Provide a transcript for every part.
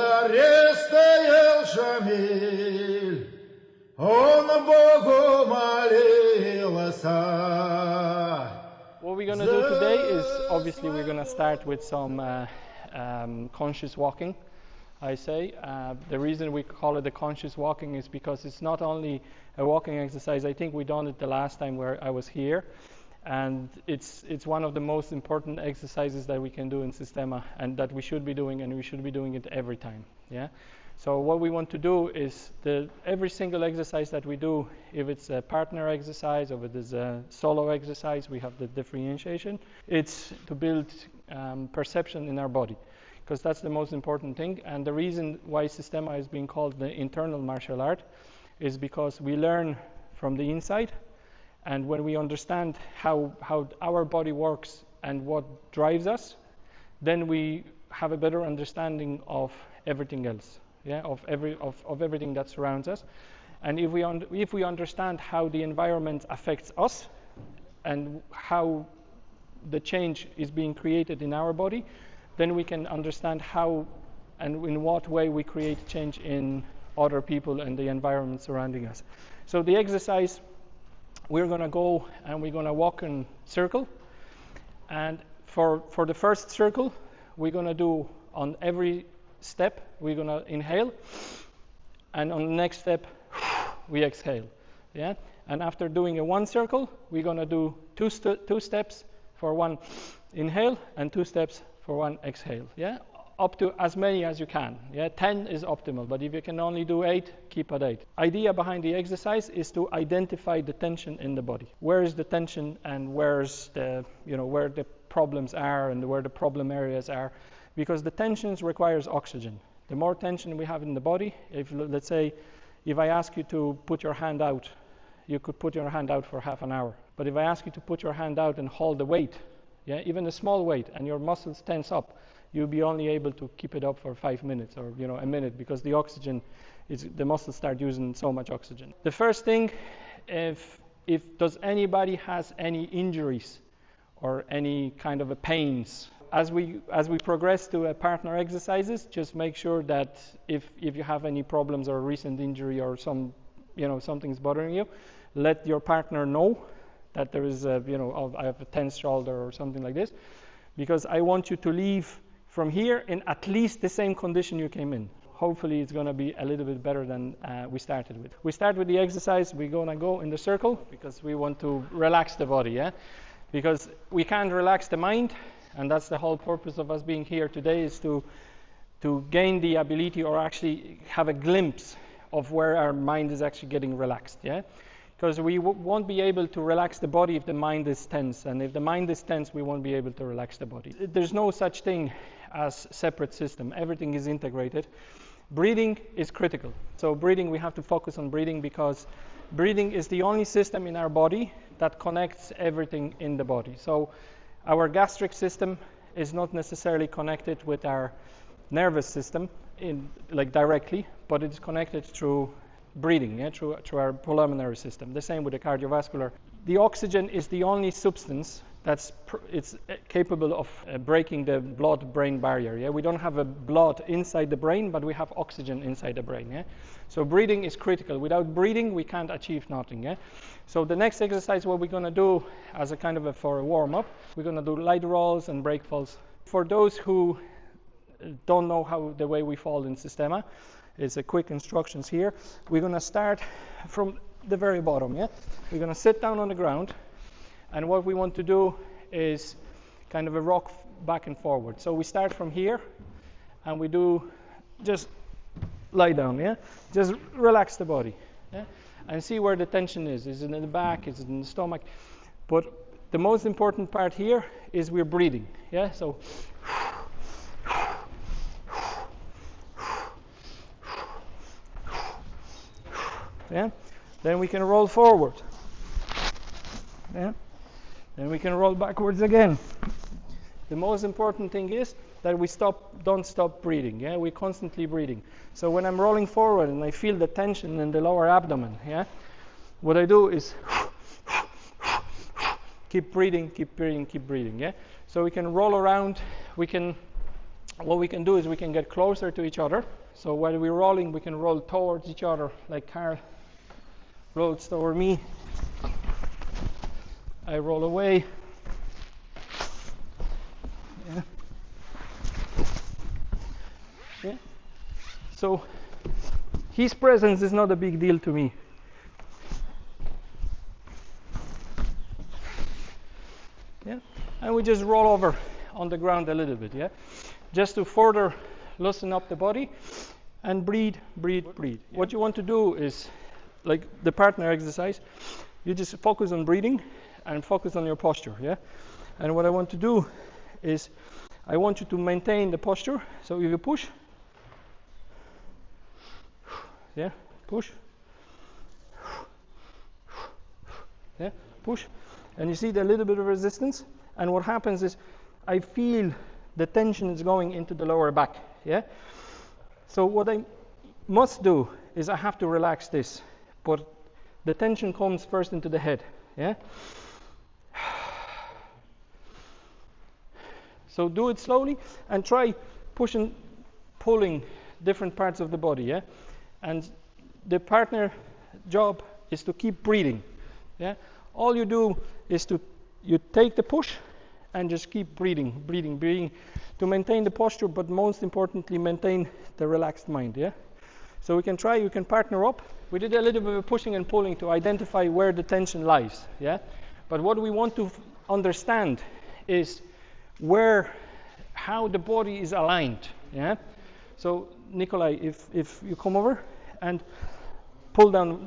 Зарестоял Шамиль, он Богу молился. What we're going to do today is, obviously, we're going to start with some conscious walking, I say. The reason we call it the conscious walking is because it's not only a walking exercise. I think we done it the last time where I was here, and it's one of the most important exercises that we can do in Systema, and that we should be doing, and we should be doing it every time. Yeah. So what we want to do is every single exercise that we do, if it's a partner exercise or if it is a solo exercise, we have the differentiation. It's to build perception in our body, because that's the most important thing. And the reason why Systema is being called the internal martial art is because we learn from the inside, and when we understand how our body works and what drives us, then we have a better understanding of everything else. Yeah, of everything that surrounds us. And if we understand how the environment affects us and how the change is being created in our body, then we can understand how and in what way we create change in other people and the environment surrounding us. So the exercise, we're going to go and we're going to walk in circle. And for the first circle, we're going to do on every step, we're going to inhale, and on the next step, we exhale. Yeah. And after doing a one circle, we're going to do two steps for one inhale and 2 steps for one exhale. Yeah. Up to as many as you can. Yeah. 10 is optimal, but if you can only do 8, keep at 8. Idea behind the exercise is to identify the tension in the body. Where is the tension, and where's the where the problems are and where the problem areas are. Because the tensions requires oxygen. The more tension we have in the body, let's say, if I ask you to put your hand out, you could put your hand out for half an hour. But if I ask you to put your hand out and hold the weight, yeah, even a small weight, and your muscles tense up, you'll be only able to keep it up for 5 minutes or a minute, because the muscles start using so much oxygen. The first thing, if does anybody has any injuries or any kind of pains? As we progress to partner exercises, just make sure that if you have any problems or a recent injury or something's bothering you, let your partner know that there is I have a tense shoulder or something like this, because I want you to leave from here in at least the same condition you came in. Hopefully it's going to be a little bit better than we started with. We start with the exercise. We're going to go in the circle because we want to relax the body, yeah? Because we can't relax the mind. And that's the whole purpose of us being here today, is to gain the ability, or actually have a glimpse of where our mind is actually getting relaxed. Yeah, because we won't be able to relax the body if the mind is tense, and if the mind is tense, we won't be able to relax the body. There's no such thing as separate system. Everything is integrated. Breathing is critical. So breathing, we have to focus on breathing, because breathing is the only system in our body that connects everything in the body. So our gastric system is not necessarily connected with our nervous system directly, but it's connected through breathing, yeah, through our pulmonary system. The same with the cardiovascular. The oxygen is the only substance it's capable of breaking the blood-brain barrier. Yeah, we don't have a blood inside the brain, but we have oxygen inside the brain. Yeah, so breathing is critical. Without breathing, we can't achieve nothing. Yeah, so the next exercise, what we're going to do as a kind of for a warm-up, we're going to do light rolls and break falls. For those who don't know how the way we fall in Systema, it's a quick instructions here. We're going to start from the very bottom. Yeah, we're going to sit down on the ground. And what we want to do is kind of a rock back and forward. So we start from here, and we do just lie down, yeah? Just relax the body, yeah? And see where the tension is. Is it in the back? Is it in the stomach? But the most important part here is we're breathing, yeah? So, yeah? Then we can roll forward, yeah? Then we can roll backwards again. The most important thing is that we don't stop breathing. Yeah, we're constantly breathing. So when I'm rolling forward and I feel the tension in the lower abdomen, yeah, what I do is keep breathing, keep breathing, keep breathing. Yeah. So we can roll around. We can what we can do is we can get closer to each other. So while we're rolling, we can roll towards each other, like Carl rolls toward me. I roll away. Yeah. Yeah. So his presence is not a big deal to me. Yeah. And we just roll over on the ground a little bit, yeah? Just to further loosen up the body and breathe, breathe, breathe. Yeah. What you want to do is, like the partner exercise, you just focus on breathing and focus on your posture, yeah? And what I want to do is, I want you to maintain the posture. So if you push, yeah, push, yeah, push, and you see the little bit of resistance, and what happens is, I feel the tension is going into the lower back, yeah? So what I must do is I have to relax this, but the tension comes first into the head, yeah? So do it slowly and try pushing, pulling different parts of the body, yeah? And the partner job is to keep breathing, yeah? All you do is you take the push and just keep breathing, breathing, breathing to maintain the posture, but most importantly, maintain the relaxed mind, yeah? So we can try, you can partner up. We did a little bit of pushing and pulling to identify where the tension lies, yeah? But what we want to understand is how the body is aligned, yeah? So Nikolai, if you come over and pull down,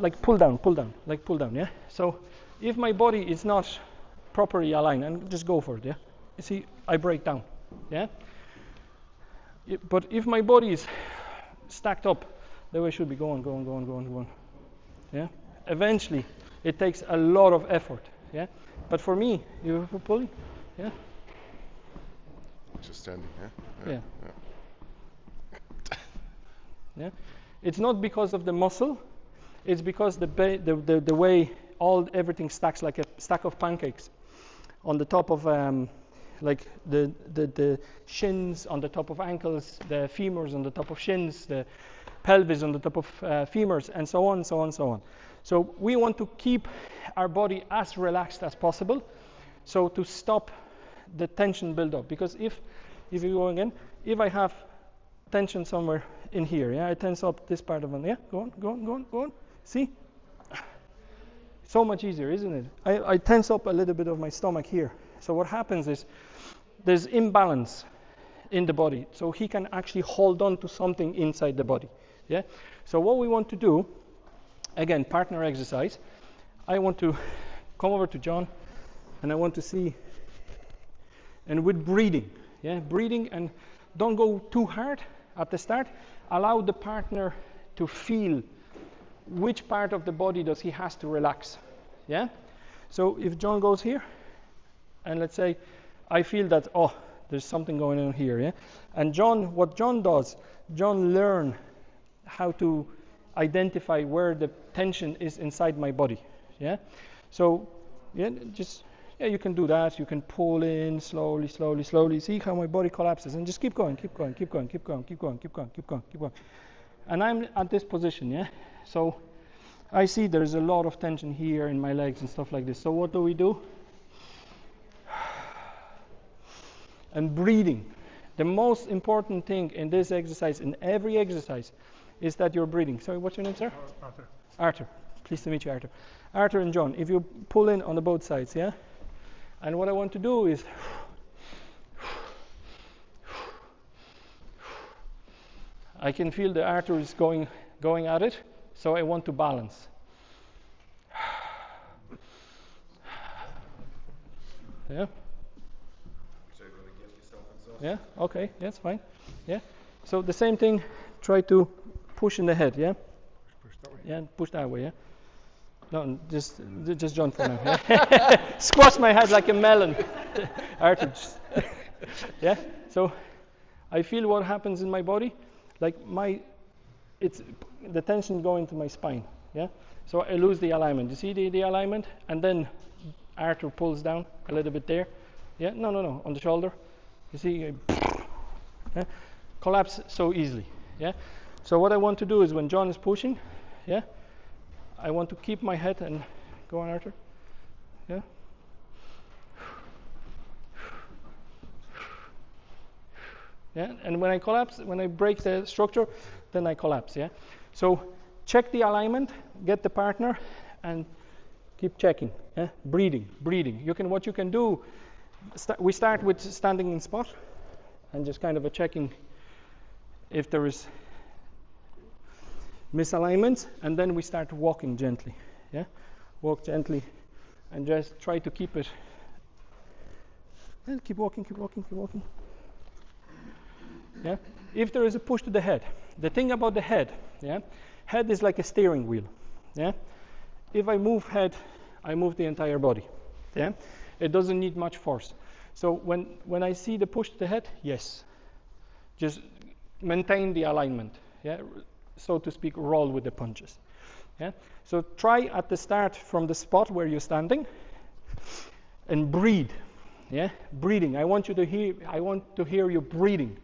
yeah? So if my body is not properly aligned, and just go for it, yeah? You see, I break down, yeah? But if my body is stacked up, the way it should be going, yeah? Eventually, it takes a lot of effort, yeah? But for me, you pulling, yeah? Just standing, yeah? Yeah. Yeah. It's not because of the muscle, it's because the way everything stacks like a stack of pancakes on the top of like the shins on the top of ankles, the femurs on the top of shins, the pelvis on the top of femurs, and so on, so on, so on. So we want to keep our body as relaxed as possible, so to stop the tension build up. Because if you go again, if I have tension somewhere in here, yeah, I tense up this part of it, yeah, go on, see? So much easier, isn't it? I tense up a little bit of my stomach here. So what happens is there's imbalance in the body. So he can actually hold on to something inside the body. Yeah. So what we want to do, again, partner exercise. I want to come over to John, and I want to see, and with breathing, yeah, breathing, and don't go too hard at the start. Allow the partner to feel which part of the body does he has to relax, yeah? So if John goes here, and let's say I feel that, oh, there's something going on here, yeah? And what John does, John learn how to identify where the tension is inside my body, yeah? So, yeah, you can do that. You can pull in slowly, slowly, slowly. See how my body collapses, and just keep going. And I'm at this position, yeah? So I see there's a lot of tension here in my legs and stuff like this. So what do? And breathing. The most important thing in this exercise, in every exercise, is that you're breathing. Sorry, what's your name, sir? Arthur. Arthur. Pleased to meet you, Arthur. Arthur and John, if you pull in on the both sides, yeah? And what I want to do is I can feel the Arthur is going at it, so I want to balance. Yeah? So you're going to get yourself exhausted? Yeah, okay, that's fine. Yeah. So the same thing, try to push in the head, yeah? Push that way. Yeah, push that way, yeah? No, just John for now. Yeah? Squash my head like a melon. Arthur. Yeah? So I feel what happens in my body, like it's the tension going to my spine, yeah? So I lose the alignment. You see the alignment? And then Arthur pulls down a little bit there. Yeah? No, on the shoulder. You see? Yeah? Collapse so easily. Yeah. So what I want to do is when John is pushing, yeah, I want to keep my head and go on, Arthur. Yeah. Yeah. And when I collapse, when I break the structure, then I collapse. Yeah. So check the alignment, get the partner, and keep checking. Yeah. Breathing. What you can do. We start with standing in spot, and just kind of checking if there is misalignments, and then we start walking gently. Yeah, walk gently, and just try to keep it. And keep walking. Yeah. If there is a push to the head, the thing about the head, yeah, head is like a steering wheel. Yeah. If I move head, I move the entire body. Yeah. It doesn't need much force. So when I see the push to the head, yes, just maintain the alignment. Yeah. So to speak, roll with the punches. Yeah. So try at the start from the spot where you're standing, and breathe. Yeah, breathing. I want to hear you breathing.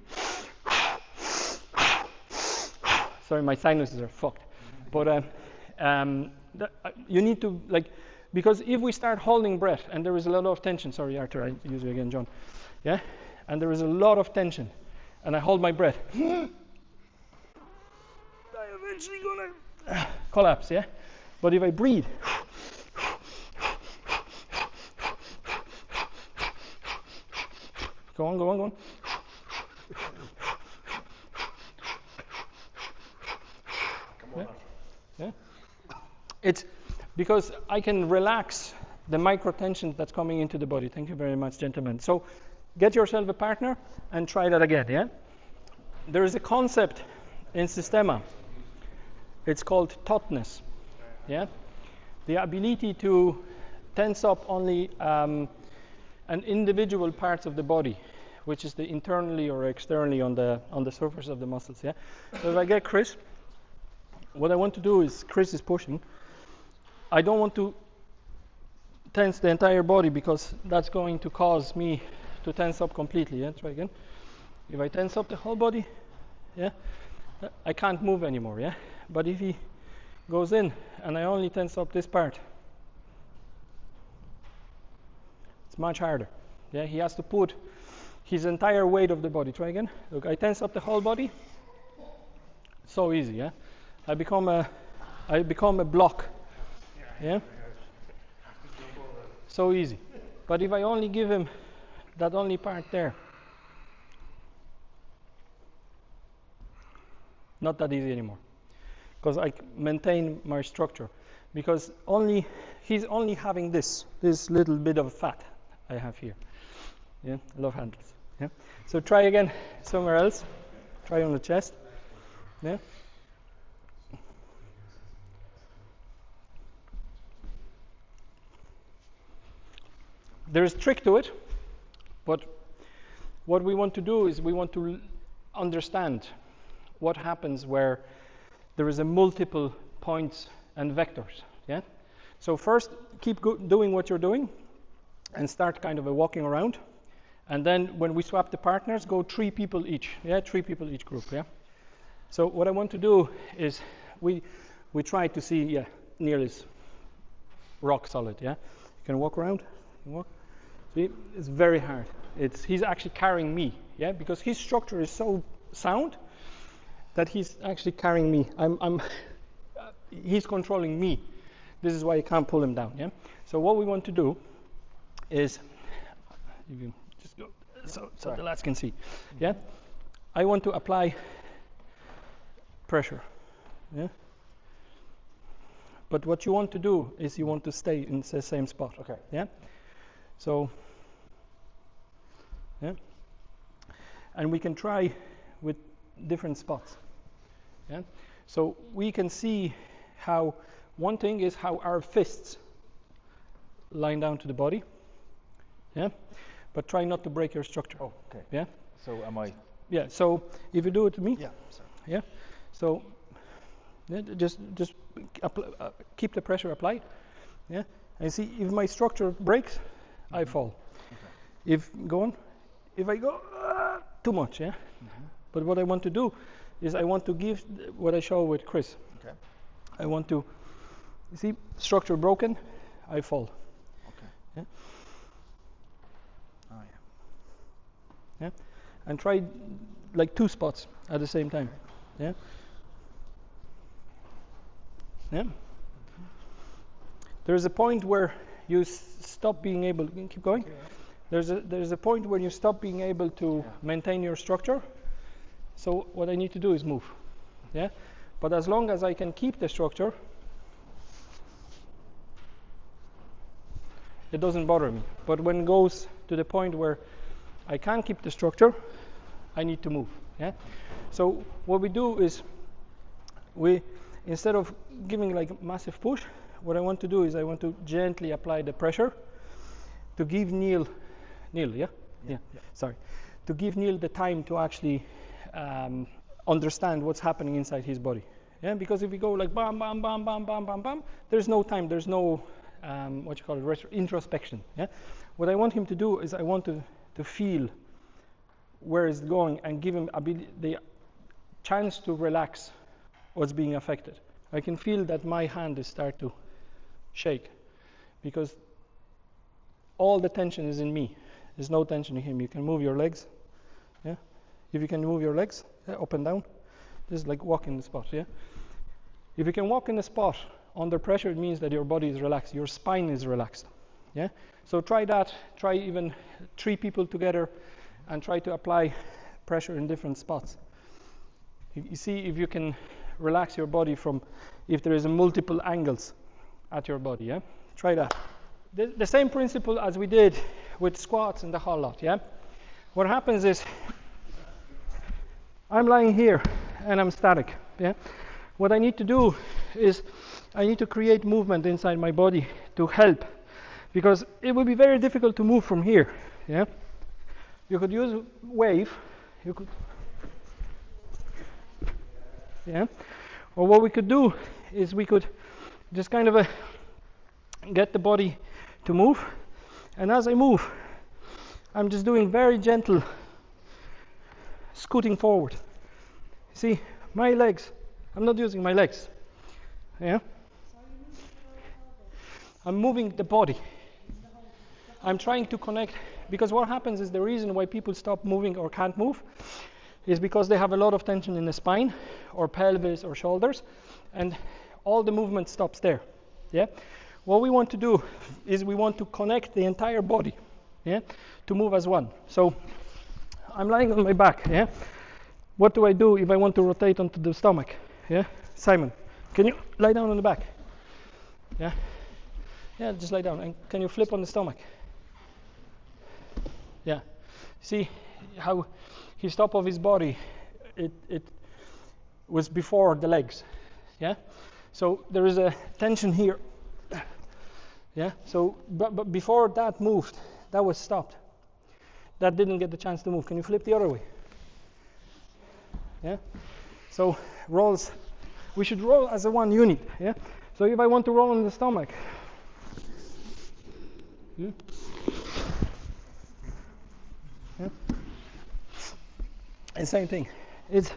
Sorry, my sinuses are fucked. But you need to because if we start holding breath and there is a lot of tension. Sorry, Arthur, I use you again, John. Yeah, and there is a lot of tension, and I hold my breath. Eventually gonna collapse, yeah? But if I breathe, go on. Yeah? It's because I can relax the micro tension that's coming into the body. Thank you very much, gentlemen. So get yourself a partner and try that again, yeah? There is a concept in Systema. It's called tautness. Yeah, the ability to tense up only an individual parts of the body, which is the internally or externally on the surface of the muscles. Yeah. So if I get Chris, what I want to do is Chris is pushing. I don't want to tense the entire body because that's going to cause me to tense up completely. Yeah. Try again. If I tense up the whole body, yeah, I can't move anymore. Yeah. But if he goes in and I only tense up this part, it's much harder. Yeah, he has to put his entire weight of the body. Try again. Look, I tense up the whole body. So easy, yeah. I become a block. Yeah. So easy. But if I only give him that only part there, not that easy anymore. Because I maintain my structure, because he's only having this little bit of fat I have here. Yeah, love handles. Yeah. So try again somewhere else. Try on the chest. Yeah. There is a trick to it, but what we want to do is we want to understand what happens where there is a multiple points and vectors. Yeah. So first, keep doing what you're doing, and start kind of walking around, and then when we swap the partners, go 3 people each. Yeah, 3 people each group. Yeah. So what I want to do is we try to see nearly rock solid. Yeah. You can walk around. Walk. See, it's very hard. He's actually carrying me. Yeah, because his structure is so sound that he's actually carrying me. He's controlling me. This is why you can't pull him down. Yeah. So what we want to do is, you can just go so the lads can see. Yeah. I want to apply pressure. Yeah. But what you want to do is you want to stay in the same spot. Okay. Yeah. So. Yeah. And we can try with different spots. Yeah. So we can see how one thing is how our fists line down to the body. Yeah. But try not to break your structure. Oh, okay. Yeah. So am I? Yeah. So if you do it to me. Yeah. Sorry. Yeah. So just keep the pressure applied. Yeah. And see if my structure breaks, I fall. Okay. If go on. If I go too much, yeah. But what I want to do is I want to give what I show with Chris. Okay. I want to, you see, structure broken, I fall. Okay. Yeah? Oh yeah. Yeah? And try like 2 spots at the same time. Yeah? Yeah? There's a point where you stop being able, you can keep going. There's a point where you stop being able to maintain your structure. So what I need to do is move. Yeah? But as long as I can keep the structure, it doesn't bother me. But when it goes to the point where I can't keep the structure, I need to move. Yeah? So what we do is we, instead of giving like a massive push, what I want to do is I want to gently apply the pressure to give Neil, sorry, to give Neil the time to actually understand what's happening inside his body. Yeah, because if we go like bam, bam, bam, bam, bam, bam, bam, there's no time, there's no introspection. Yeah, what I want him to do is I want to feel where it's going and give him the chance to relax what's being affected. I can feel that my hand is start to shake because all the tension is in me. There's no tension in him. You can move your legs. Yeah, if you can move your legs up and down, this is like walking the spot. Yeah, if you can walk in the spot under pressure, it means that your body is relaxed, your spine is relaxed. Yeah, so try that. Try even 3 people together, and try to apply pressure in different spots. You see if you can relax your body from if there is multiple angles at your body. Yeah, try that. The same principle as we did with squats and the whole lot. Yeah, what happens is I'm lying here and I'm static. Yeah, what I need to do is I need to create movement inside my body to help, because it will be very difficult to move from here. Yeah, you could use wave. You could. Yeah, or what we could do is we could just kind of get the body to move, and as I move, I'm just doing very gentle scooting forward. See, my legs, I'm not using my legs. Yeah, I'm moving the body. I'm trying to connect, because what happens is the reason why people stop moving or can't move is because they have a lot of tension in the spine or pelvis or shoulders, and all the movement stops there. Yeah, what we want to do is we want to connect the entire body, yeah, to move as one. So I'm lying on my back. Yeah, what do I do if I want to rotate onto the stomach? Yeah, Simon, can you lie down on the back? Yeah, yeah, just lie down. And can you flip on the stomach? Yeah, see how his top of his body, it was before the legs. Yeah, so there is a tension here. Yeah, so but before that moved, that was stopped. That didn't get the chance to move. Can you flip the other way? Yeah, so rolls, we should roll as a one unit. Yeah, so if I want to roll on the stomach, yeah, and same thing. It's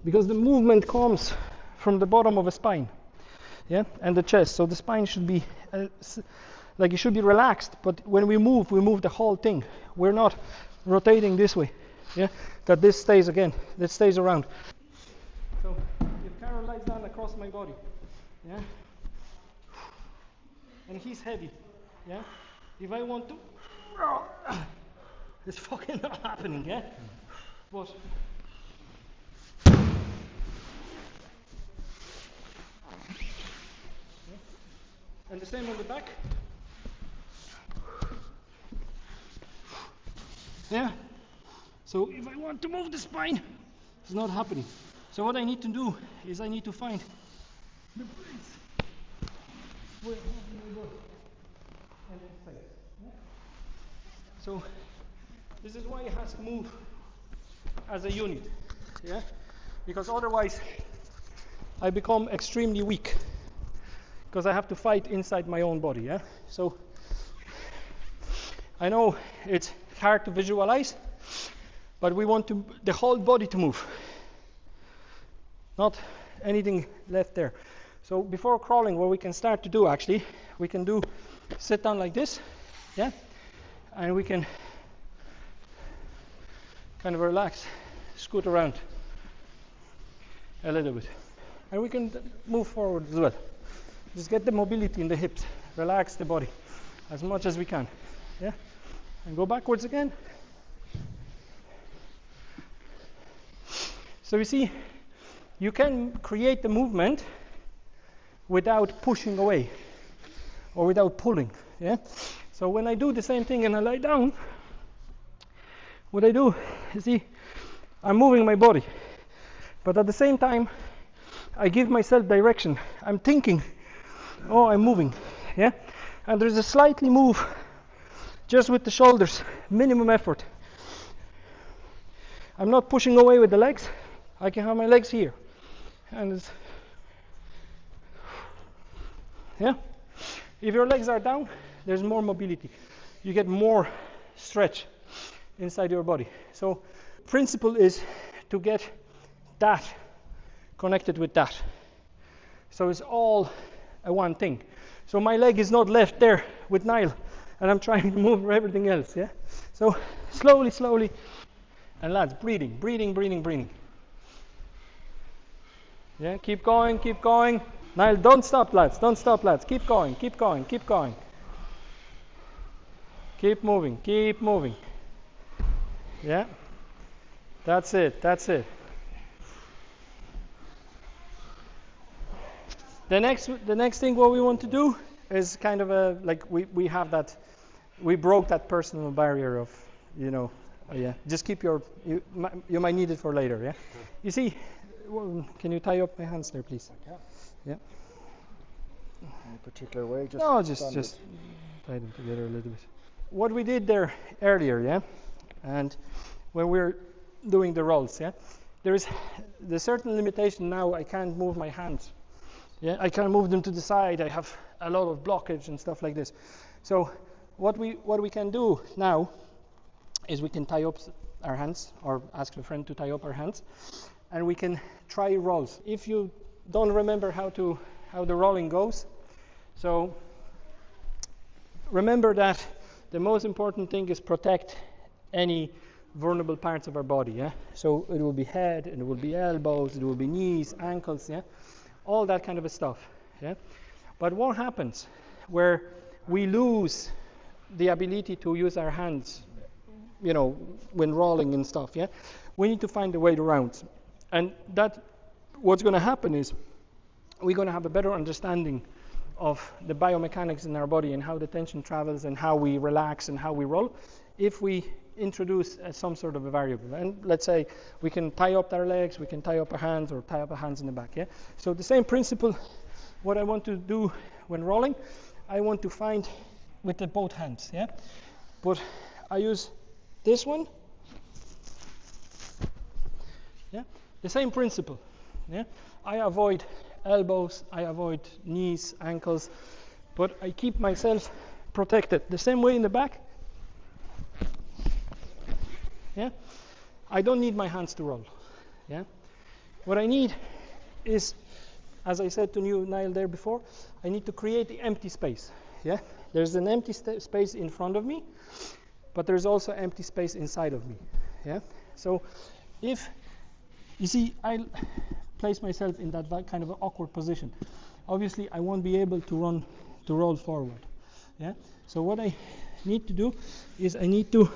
because the movement comes from the bottom of a spine, yeah, and the chest. So the spine should be like it should be relaxed. But when we move the whole thing. We're not rotating this way, yeah. That this stays again. That stays around. So if Carol lies down across my body, yeah, and he's heavy, yeah. If I want to, it's fucking not happening, yeah. But and the same on the back. Yeah. So if I want to move the spine, it's not happening. So what I need to do is I need to find the place where I go and then face. Yeah? So this is why it has to move as a unit. Yeah? Because otherwise I become extremely weak. Because I have to fight inside my own body. Yeah? So I know it's hard to visualize, but we want the whole body to move, not anything left there. So before crawling, what we can start to do actually, we can sit down like this, yeah, and we can kind of relax, scoot around a little bit, and we can move forward as well. Just get the mobility in the hips, relax the body as much as we can, yeah, and go backwards again. So you see, you can create the movement without pushing away or without pulling, yeah. So when I do the same thing and I lie down, what I do, you see, I'm moving my body, but at the same time I give myself direction. I'm thinking, oh, I'm moving, yeah, and there's a slightly move just with the shoulders, minimum effort. I'm not pushing away with the legs. I can have my legs here, and it's, yeah. If your legs are down, there's more mobility. You get more stretch inside your body. So principle is to get that connected with that. So it's all a one thing. So my leg is not left there with Niall and I'm trying to move everything else, yeah? So slowly, slowly. And lads, breathing. Yeah, keep going. Niall, don't stop, lads. Keep going. Keep moving. Yeah, that's it. The next thing what we want to do is kind of we have that, we broke that personal barrier of, yeah, just keep you might need it for later, yeah? You see, can you tie up my hands there, please? Okay. Yeah. Any particular way? Just tie them together a little bit. What we did there earlier, yeah, and when we're doing the rolls, yeah, there's certain limitation now. I can't move my hands, yeah, I can't move them to the side. I have a lot of blockage and stuff like this. So what we can do now is we can tie up our hands, or ask a friend to tie up our hands, and we can try rolls. If you don't remember how the rolling goes, so remember that the most important thing is protect any vulnerable parts of our body, yeah? So it will be head, and it will be elbows, it will be knees, ankles, yeah? All that kind of stuff, yeah? But what happens where we lose the ability to use our hands, when rolling and stuff, yeah? We need to find a way around. And that, what's going to happen is we're going to have a better understanding of the biomechanics in our body and how the tension travels and how we relax and how we roll if we introduce some sort of a variable. And let's say we can tie up our legs, we can tie up our hands, or tie up our hands in the back, yeah? So the same principle, what I want to do when rolling, I want to find with the both hands, yeah? But I use this one, yeah? The same principle, yeah? I avoid elbows, I avoid knees, ankles, but I keep myself protected. The same way in the back, yeah? I don't need my hands to roll, yeah? What I need is, as I said to you, Niall, there before, I need to create the empty space, yeah? There's an empty space in front of me, but there's also empty space inside of me, yeah? So if, you see, I place myself in that kind of an awkward position. Obviously, I won't be able to roll forward, yeah? So what I need to do is I need to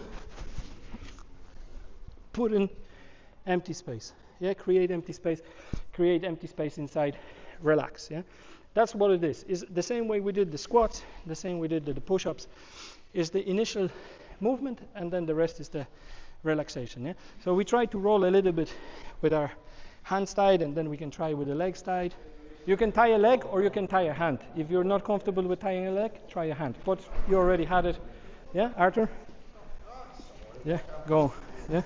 put in empty space, yeah? Create empty space inside, relax, yeah? That's what it is. It's the same way we did the squats, the same we did the push-ups, is the initial movement, and then the rest is the relaxation, yeah? So we try to roll a little bit with our hands tied, and then we can try with the legs tied. You can tie a leg or you can tie a hand. If you're not comfortable with tying a leg, try a hand. But you already had it. Yeah, Arthur? Yeah, go. Yeah?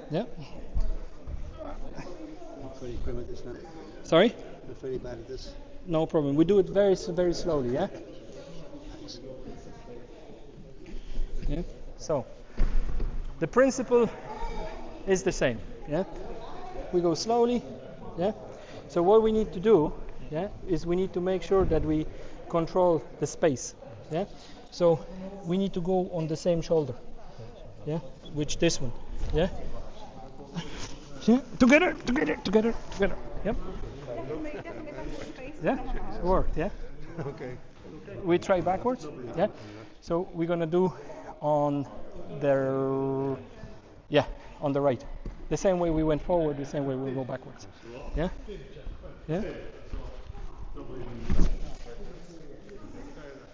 Yeah? I'm pretty grim at this now. Sorry? I'm very bad at this. No problem. We do it very, very slowly, yeah? Thanks. Yeah? So the principle is the same. Yeah? We go slowly. Yeah? So what we need to do, yeah, is we need to make sure that we control the space. Yeah? So we need to go on the same shoulder. Yeah? Which this one. Yeah? Yeah? Together. Yep. Yeah? It worked, yeah? Okay. We try backwards. Yeah? So we're gonna do on the on the right. The same way we went forward, the same way we'll go backwards. Yeah? Yeah?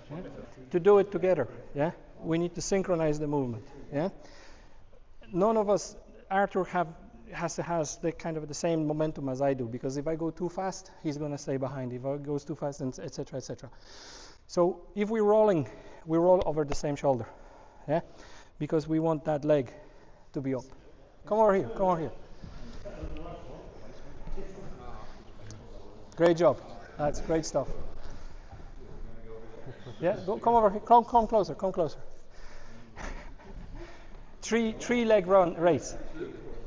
Yeah? To do it together, yeah? We need to synchronize the movement. Yeah? None of us, Arthur has the kind of the same momentum as I do, because if I go too fast, he's going to stay behind. If I goes too fast, and etc., etc. So if we're rolling, we roll over the same shoulder, yeah, because we want that leg to be up. Come over here. Great job. That's great stuff. Yeah, come over here. Come closer. Three leg run race.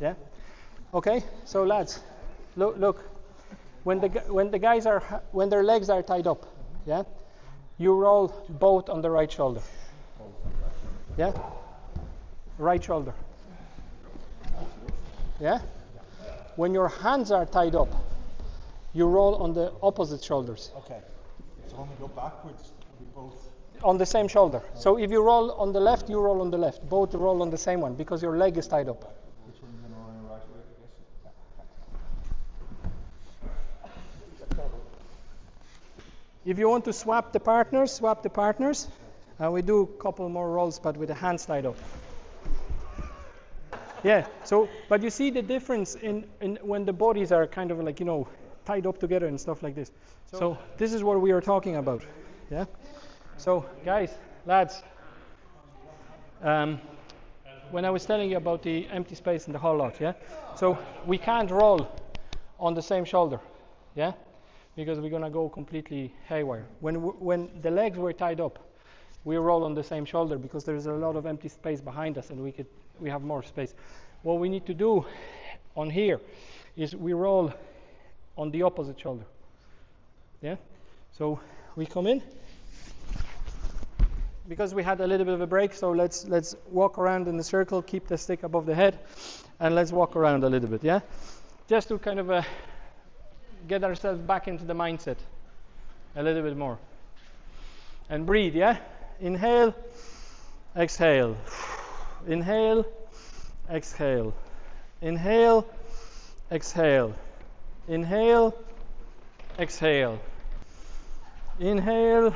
Yeah. Okay. So lads, look. When their legs are tied up, yeah, you roll both on the right shoulder. Yeah. Right shoulder. Yeah. When your hands are tied up, you roll on the opposite shoulders. Okay. So when we go backwards, we both. On the same shoulder. So if you roll on the left, you roll on the left. Both roll on the same one because your leg is tied up. Which one are you going to roll on your right leg, I guess? If you want to swap the partners, and we do a couple more rolls, but with the hands tied up. Yeah. So, but you see the difference in when the bodies are kind of like, tied up together and stuff like this. So this is what we are talking about. Yeah. So guys, lads, when I was telling you about the empty space in the whole lot, yeah. So we can't roll on the same shoulder, yeah, because we're gonna go completely haywire. When the legs were tied up, we roll on the same shoulder because there's a lot of empty space behind us, and we have more space. What we need to do on here is we roll on the opposite shoulder. Yeah? So we come in. Because we had a little bit of a break, so let's walk around in the circle, keep the stick above the head, and let's walk around a little bit, yeah? Just to kind of get ourselves back into the mindset a little bit more. And breathe, yeah? Inhale, exhale. Inhale, exhale. Inhale, exhale. Inhale, exhale. Inhale,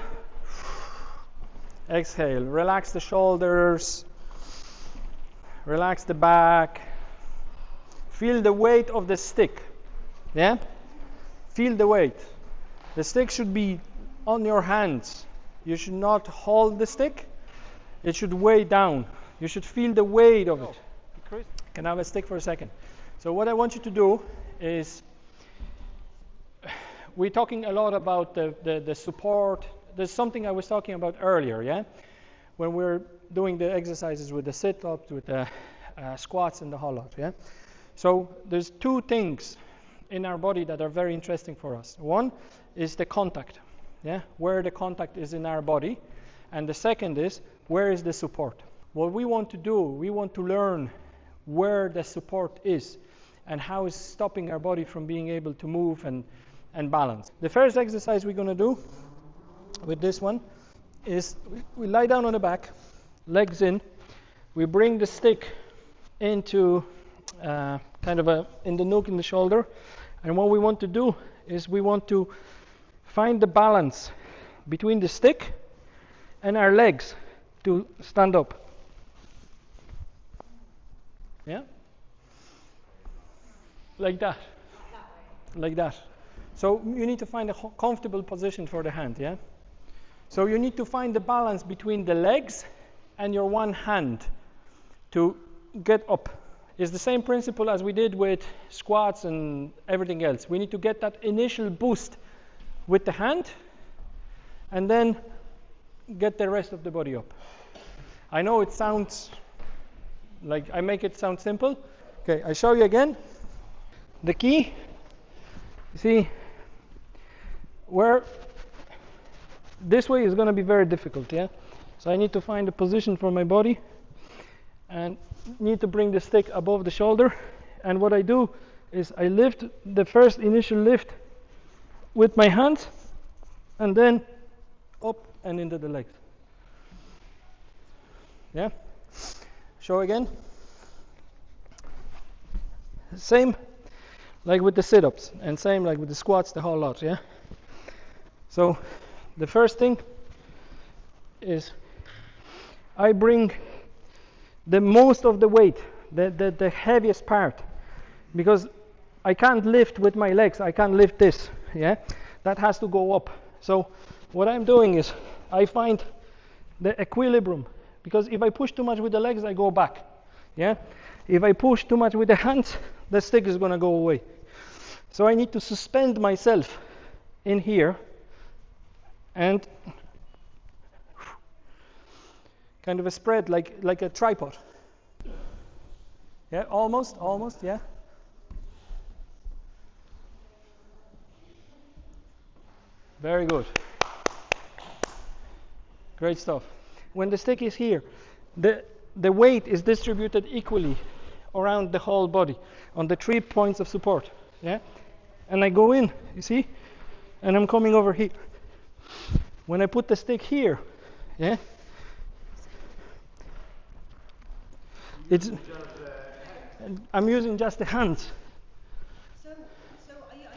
exhale. Relax the shoulders. Relax the back. Feel the weight of the stick. Yeah? Feel the weight. The stick should be on your hands. You should not hold the stick. It should weigh down. You should feel the weight of it. Can I have a stick for a second? So what I want you to do is, we're talking a lot about the support. There's something I was talking about earlier, yeah? When we're doing the exercises with the sit-ups, with the squats and the whole lot, yeah? So there's two things in our body that are very interesting for us. One is the contact, yeah? Where the contact is in our body. And the second is, where is the support? What we want to do, we want to learn where the support is and how it's stopping our body from being able to move and balance. The first exercise we're going to do with this one is we lie down on the back, legs in, we bring the stick into kind of in the nook in the shoulder, and what we want to do is we want to find the balance between the stick and our legs to stand up. Yeah? Like that. Like that. So you need to find a comfortable position for the hand, yeah? So you need to find the balance between the legs and your one hand to get up. It's the same principle as we did with squats and everything else. We need to get that initial boost with the hand and then get the rest of the body up. I know it sounds like I make it sound simple. Okay, I show you again. The key, you see, where this way is going to be very difficult, yeah? So I need to find a position for my body and need to bring the stick above the shoulder. And what I do is I lift the first initial lift with my hands and then up and into the legs. Yeah? Show again. Same like with the sit-ups and same like with the squats, the whole lot, yeah? So the first thing is I bring the most of the weight, the heaviest part, because I can't lift with my legs, I can't lift this, yeah? That has to go up. So what I'm doing is I find the equilibrium, because if I push too much with the legs, I go back, yeah? If I push too much with the hands, the stick is going to go away. So I need to suspend myself in here and kind of a spread like a tripod. Yeah, almost, yeah. Very good. Great stuff. When the stick is here, the weight is distributed equally around the whole body on the 3 points of support. Yeah? And I go in, you see? And I'm coming over here. When I put the stick here, yeah? I'm using just the hands. So are you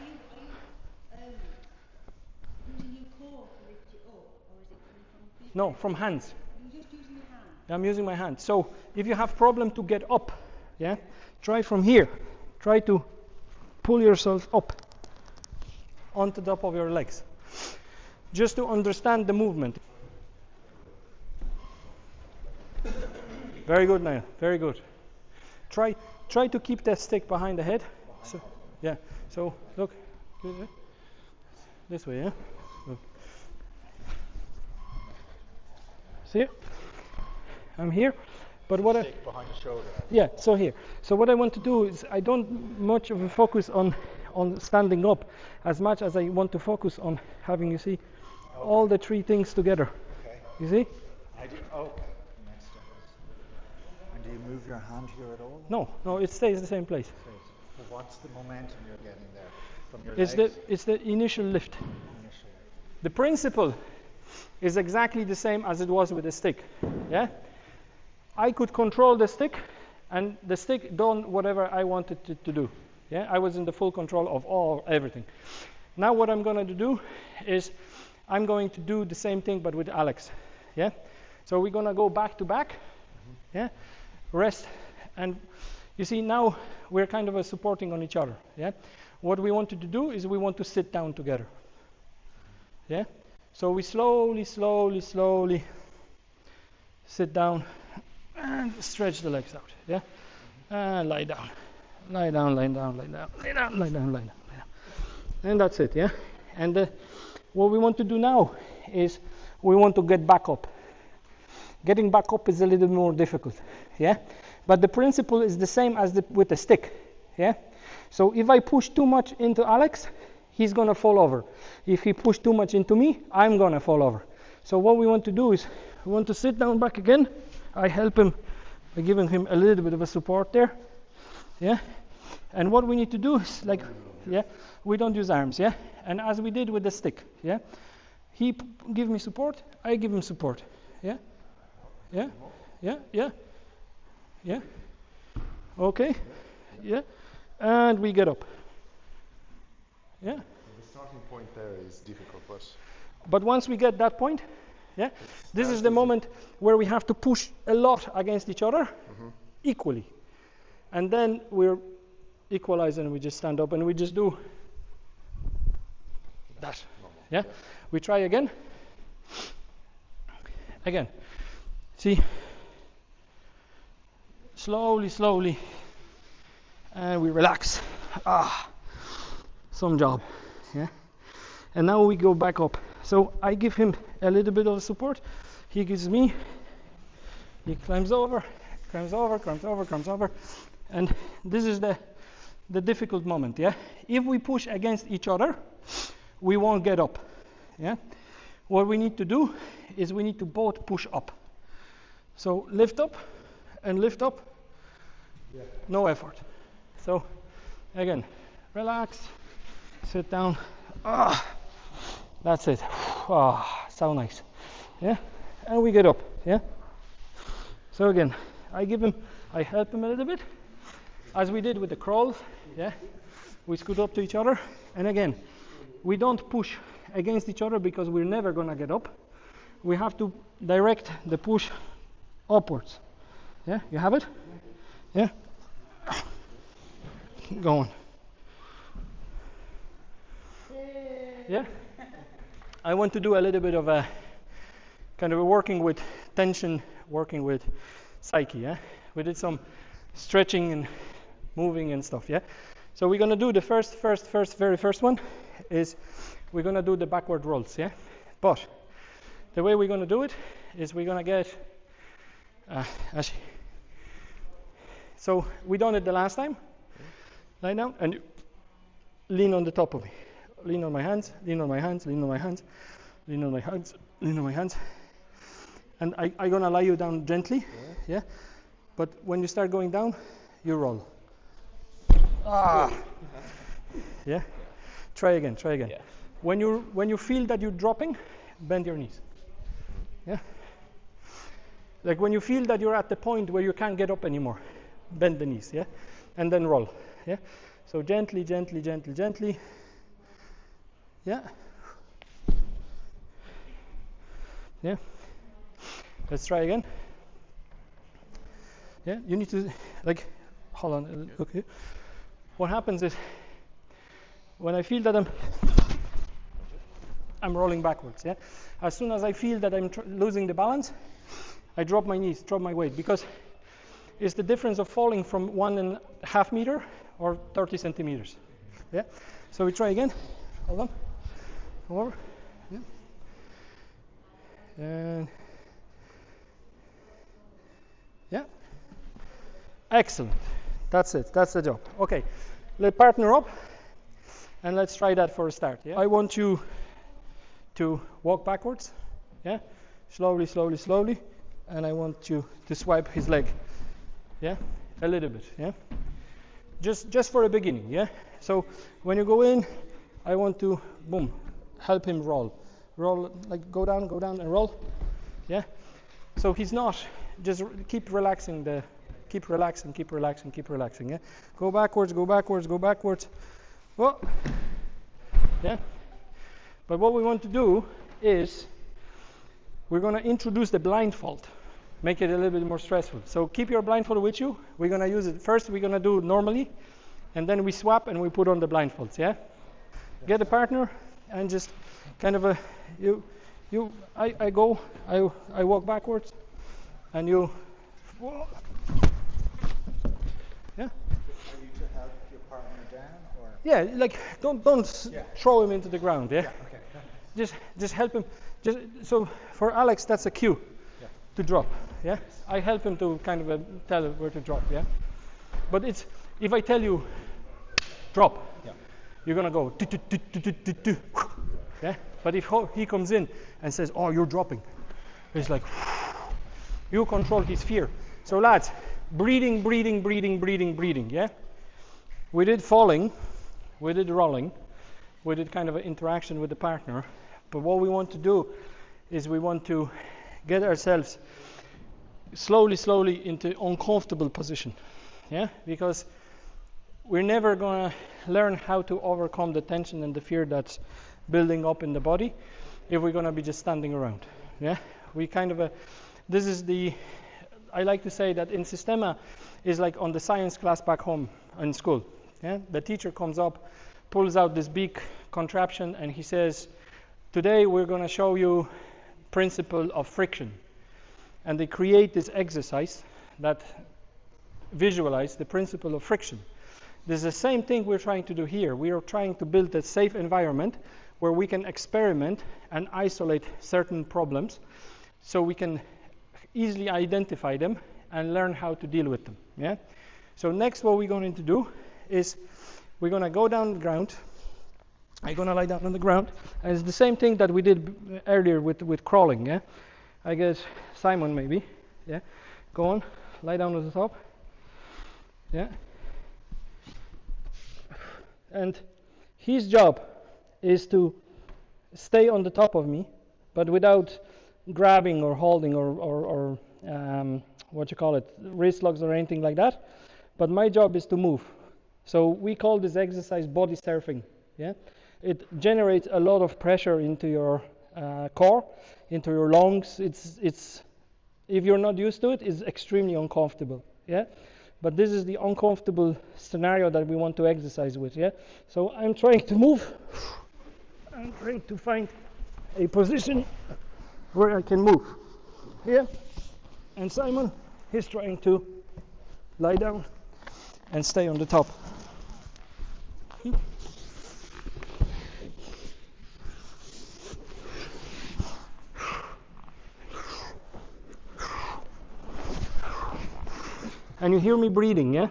using your core to lift it up, or is it coming from feet? No, from hands. You're just using your hand. I'm using my hands. So if you have problem to get up, yeah, try from here. Try to pull yourself up onto the top of your legs, just to understand the movement. Very good, Niall. Very good. Try to keep that stick behind the head. So, yeah. So look, this way, yeah. Look. See, I'm here, but what I Stick behind the shoulder. yeah. So here. So what I want to do is I don't much of a focus on standing up as much as I want to focus on having, you see, all the three things together. Okay. You see? I do. Okay. Next step is. And do you move your hand here at all? No, it stays the same place. But what's the momentum you're getting there from your It's legs? the initial lift. Initially. The principle is exactly the same as it was with the stick. Yeah? I could control the stick, and the stick done whatever I wanted it to do. Yeah? I was in the full control of everything. Now what I'm going to do is I'm going to do the same thing but with Alex. Yeah? So we're going to go back to back. Yeah? Rest, and you see now we're kind of supporting on each other. Yeah? What we wanted to do is we want to sit down together. Yeah? So we slowly sit down and stretch the legs out. Yeah? And lie down. Lie down. And that's it, yeah? And what we want to do now is we want to get back up. Getting back up is a little more difficult, yeah? But the principle is the same as with the stick, yeah? So if I push too much into Alex, he's going to fall over. If he push too much into me, I'm going to fall over. So what we want to do is we want to sit down back again. I help him by giving him a little bit of a support there, yeah? And what we need to do is like, yeah, we don't use arms, yeah? And as we did with the stick, yeah? He give me support, I give him support, yeah? Yeah. Okay. Yeah. And we get up. Yeah. The starting point there is difficult, but once we get that point, yeah, this is the moment where we have to push a lot against each other equally. And then we're equalized and we just stand up and we just do that. Yeah. We try again. Again. See? Slowly. And we relax. Some job. Yeah. And now we go back up. So I give him a little bit of support. He gives me. He climbs over, and this is the difficult moment, yeah? If we push against each other, we won't get up, yeah? What we need to do is we need to both push up. So lift up and lift up, no effort. So again, relax, sit down, that's it. So nice, yeah? And we get up, yeah? So again, I help him a little bit, as we did with the crawls, yeah? We scoot up to each other, and again, we don't push against each other because we're never gonna get up. We have to direct the push upwards. Yeah, you have it? Yeah? Keep going. Yeah? I want to do a little bit of a kind of a working with tension, working with psyche, yeah? We did some stretching and moving and stuff, yeah? So we're gonna do the very first one is we're gonna do the backward rolls, yeah? But the way we're gonna do it is we're gonna get, so we done it the last time. Lie down and lean on the top of me. Lean on my hands, lean on my hands, lean on my hands, lean on my hands, lean on my hands. And I'm gonna lie you down gently, yeah? But when you start going down, you roll. Yeah? Try again. Yeah. When you feel that you're dropping, bend your knees. Yeah? Like when you feel that you're at the point where you can't get up anymore, bend the knees, yeah? And then roll, yeah? So gently. Yeah? Yeah? Let's try again. Yeah? You need to, like, hold on, look here. What happens is, when I feel that I'm rolling backwards, yeah? As soon as I feel that I'm losing the balance, I drop my knees, drop my weight, because it's the difference of falling from 1.5 meter or 30 centimeters, yeah? So we try again. Hold on. Come over. Yeah. And yeah. Excellent. That's it. That's the job. Okay. Let's partner up and let's try that for a start. Yeah. I want you to walk backwards. Yeah. Slowly. And I want you to swipe his leg. Yeah. A little bit. Yeah. Just for a beginning. Yeah. So when you go in, I want to help him roll, like go down and roll. Yeah. So he's not just keep relaxing. Yeah. Go backwards. Well, yeah. But what we want to do is we're going to introduce the blindfold, make it a little bit more stressful. So keep your blindfold with you. We're going to use it first. We're going to do normally, and then we swap and we put on the blindfolds. Yeah. Get a partner and just kind of I walk backwards, and you. Yeah. Are you to help your partner down, or? Yeah, like don't throw him into the ground. Yeah. Okay. Just help him. So for Alex, that's a cue to drop. Yeah. I help him to kind of tell where to drop. Yeah. But it's if I tell you drop, you're gonna go yeah. But if he comes in and says, "Oh, you're dropping," it's like you control his fear. So lads, breathing. Yeah. We did falling, we did rolling, we did kind of an interaction with the partner. But what we want to do is we want to get ourselves slowly into uncomfortable position. Yeah, because we're never going to learn how to overcome the tension and the fear that's building up in the body if we're going to be just standing around. Yeah, we kind of this is I like to say that in Systema is like on the science class back home in school. Yeah, the teacher comes up, pulls out this big contraption, and he says, "Today we're going to show you principle of friction," and they create this exercise that visualize the principle of friction. This is the same thing we're trying to do here. We are trying to build a safe environment where we can experiment and isolate certain problems so we can easily identify them and learn how to deal with them. Yeah. So next, what we're going to do is we're going to go down the ground. I'm going to lie down on the ground, and it's the same thing that we did earlier with crawling. Yeah. I guess Simon maybe. Yeah. Go on, lie down on the top. Yeah. And his job is to stay on the top of me, but without grabbing or holding or what you call it, wrist locks or anything like that. But my job is to move. So we call this exercise body surfing. Yeah, it generates a lot of pressure into your core, into your lungs. It's if you're not used to it, it's extremely uncomfortable. Yeah, but this is the uncomfortable scenario that we want to exercise with. Yeah, so I'm trying to move. I'm trying to find a position where I can move. Yeah, and Simon, he's trying to lie down and stay on the top. And you hear me breathing, yeah?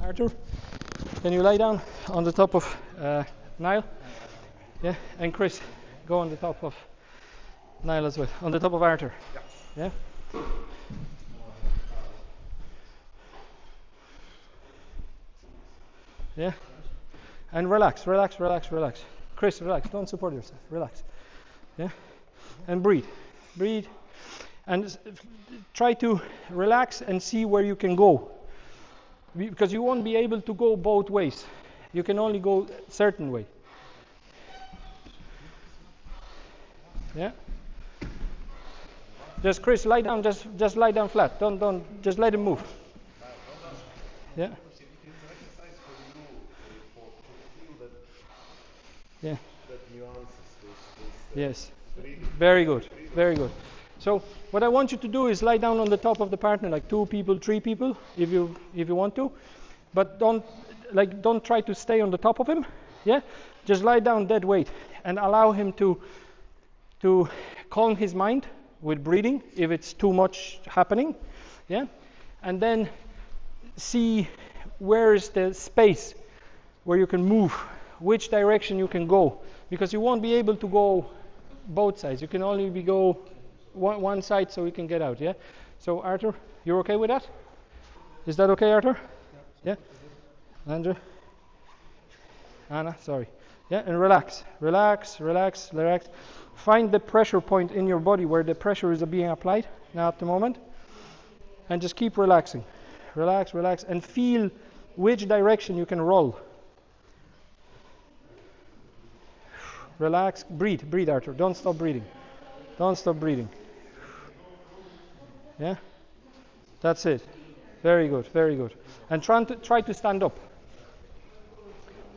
Arthur, can you lie down on the top of Niall? Yeah, and Chris, go on the top of Niall as well, on the top of Arthur. Yeah? Yeah? And relax. Chris, relax, don't support yourself, relax. Yeah? And breathe. And try to relax and see where you can go. Because you won't be able to go both ways. You can only go a certain way. Yeah? Just Chris, lie down, just lie down flat. Don't just let him move. Yeah? Yeah. Yes. Very good. So what I want you to do is lie down on the top of the partner, like 2 people, 3 people, if you want to, but don't try to stay on the top of him. Yeah, just lie down dead weight and allow him to calm his mind with breathing if it's too much happening. Yeah, and then see where is the space where you can move, which direction you can go, because you won't be able to go both sides. You can only go one side so we can get out. Yeah. So Arthur, you're okay with that? Is that okay, Arthur? Yeah. Andrew. Anna, sorry. Yeah, and relax. Find the pressure point in your body where the pressure is being applied now at the moment, and just keep relaxing. Relax, and feel which direction you can roll. Relax, breathe, Arthur. Don't stop breathing. Yeah, that's it. Very good. And try to stand up.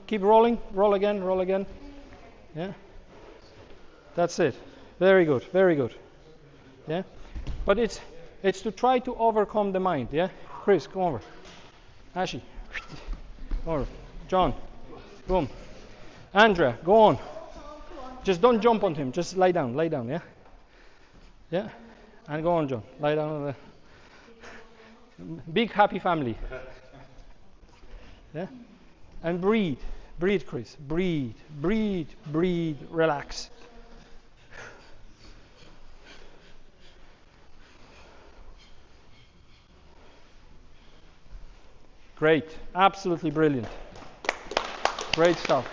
Keep rolling. Roll again. Yeah, that's it. Very good. Yeah, but it's to try to overcome the mind. Yeah, Chris, come over. Ashi, over. John, boom. Andrea, go on. Just don't jump on him. Just lie down. Yeah. Yeah. And go on, John. Lie down on the big happy family. Yeah. And breathe, Chris. Breathe. Relax. Great. Absolutely brilliant. Great stuff.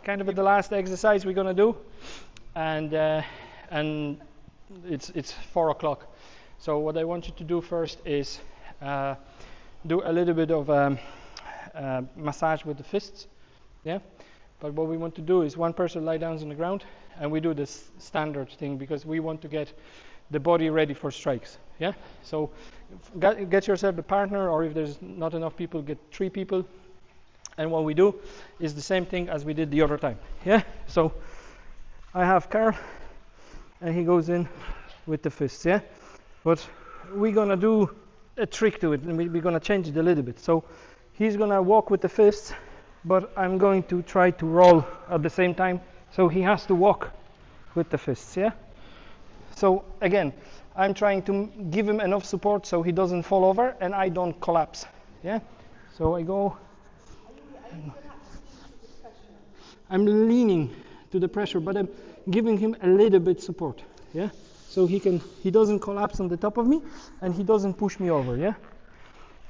Kind of the last exercise we're going to do, and it's 4 o'clock. So what I want you to do first is do a little bit of massage with the fists. Yeah. But what we want to do is one person lie down on the ground, and we do this standard thing because we want to get the body ready for strikes. Yeah. So get yourself a partner, or if there's not enough people, get 3 people. And what we do is the same thing as we did the other time. Yeah? So I have Carl, and he goes in with the fists. Yeah? But we're going to do a trick to it, and we're going to change it a little bit. So he's going to walk with the fists, but I'm going to try to roll at the same time, so he has to walk with the fists, yeah? So again, I'm trying to give him enough support so he doesn't fall over and I don't collapse, yeah? So I go, I'm leaning to the pressure, but I'm giving him a little bit support, yeah? So he doesn't collapse on the top of me and he doesn't push me over, yeah?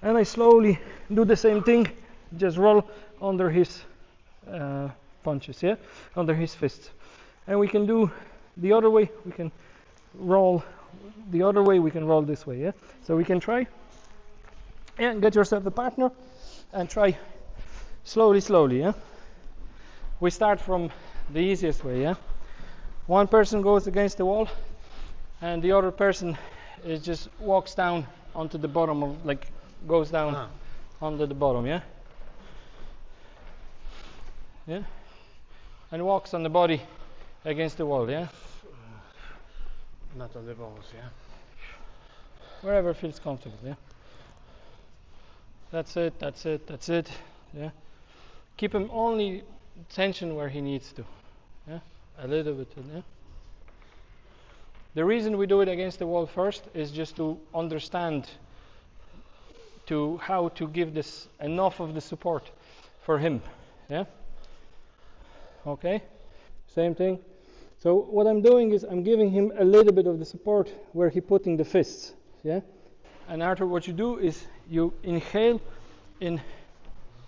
And I slowly do the same thing, just roll under his punches, yeah? Under his fists. And we can do the other way, we can roll the other way, we can roll this way, yeah? So we can try, yeah, get yourself a partner and try slowly, yeah? We start from the easiest way, yeah? One person goes against the wall and the other person just walks down onto the bottom of, like, goes down under the bottom, yeah? Yeah? And walks on the body against the wall, yeah? Not on the balls, yeah. Wherever feels comfortable, yeah? That's it, yeah? Keep him only tension where he needs to, yeah? A little bit, yeah? The reason we do it against the wall first is just to understand how to give this enough of the support for him, yeah? Okay, same thing. So what I'm doing is I'm giving him a little bit of the support where he's putting the fists, yeah? And after what you do is you inhale in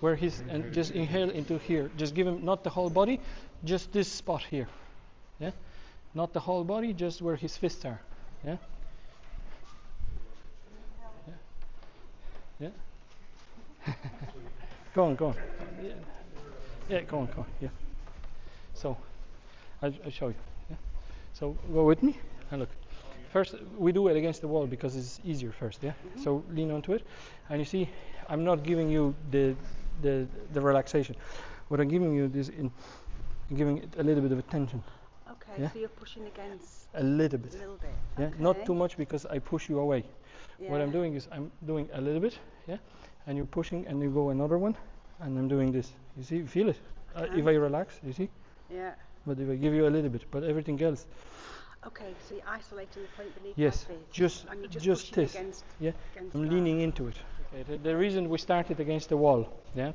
where he's, and just inhale into here. Just give him not the whole body, just this spot here, yeah? Not the whole body, just where his fists are, yeah? Yeah? Go on. Yeah, go on, yeah. So, I'll show you. Yeah? So, go with me and look. First, we do it against the wall because it's easier first, yeah? So, lean onto it. And you see, I'm not giving you the relaxation. What I'm giving you is giving it a little bit of attention. Okay, Yeah? so you're pushing against A little bit. Yeah? Okay. Not too much because I push you away. Yeah. What I'm doing is I'm doing a little bit, yeah? And you're pushing and you go another one and I'm doing this. You see, feel it? If I relax, you see? Yeah. But if I give you a little bit, but everything else, Okay, so you're isolating the point beneath yes, that bit, just and you're just pushing this. against, Yeah, against I'm that. leaning into it. Okay, the reason we started against the wall, yeah,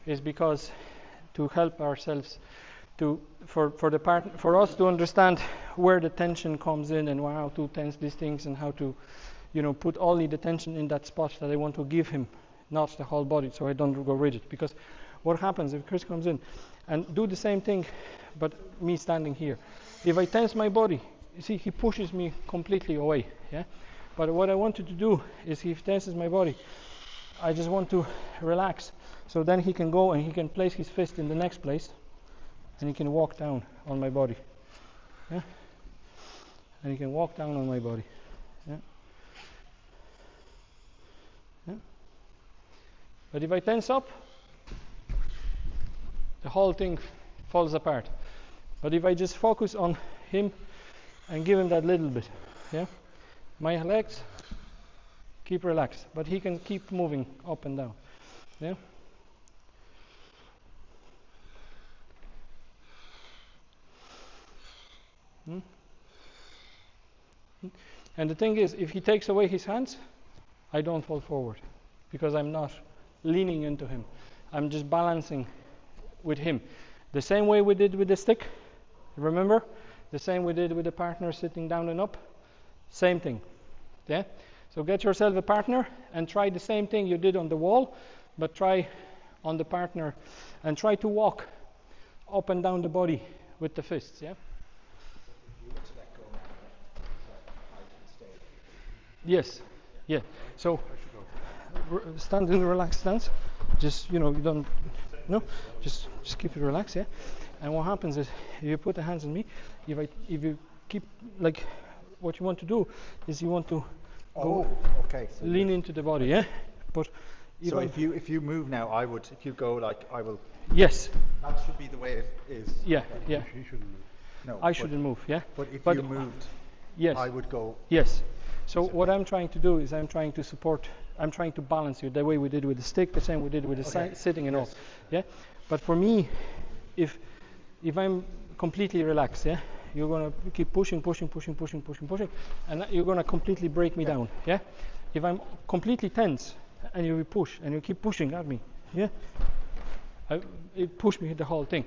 is because to help ourselves for us to understand where the tension comes in and how to tense these things and how to, put only the tension in that spot that I want to give him, not the whole body, so I don't go rigid. Because what happens if Chris comes in and do the same thing, but me standing here? If I tense my body, you see, he pushes me completely away, yeah? But what I wanted to do is, if he tenses my body, I just want to relax. So then he can go and he can place his fist in the next place and he can walk down on my body, yeah? And he can walk down on my body, yeah? Yeah? But if I tense up, the whole thing falls apart. But if I just focus on him and give him that little bit, yeah? My legs keep relaxed, but he can keep moving up and down, yeah? And the thing is, if he takes away his hands, I don't fall forward because I'm not leaning into him. I'm just balancing with him. The same way we did with the stick, remember? The same we did with the partner sitting down and up. Same thing, yeah? So get yourself a partner and try the same thing you did on the wall, but try on the partner and try to walk up and down the body with the fists, yeah? Yes, yeah. So stand in a relaxed stance. Just, you don't, just keep it relaxed, yeah? And what happens is, if you put the hands on me, if you keep, like, what you want to do is you want to go okay. So lean into the body, yeah? But if you move now, if you go like I will. Yes. That should be the way it is. Yeah. You shouldn't move. No. I shouldn't move, yeah? But if But you moved, yes. I would go. Yes. So what I'm trying to do is I'm trying to balance you the way we did with the stick, the same we did with the sitting and all. Yeah. But for me, if I'm completely relaxed, yeah, you're gonna keep pushing, and you're gonna completely break me down, yeah. If I'm completely tense and you push and you keep pushing at me, yeah, it pushed me the whole thing.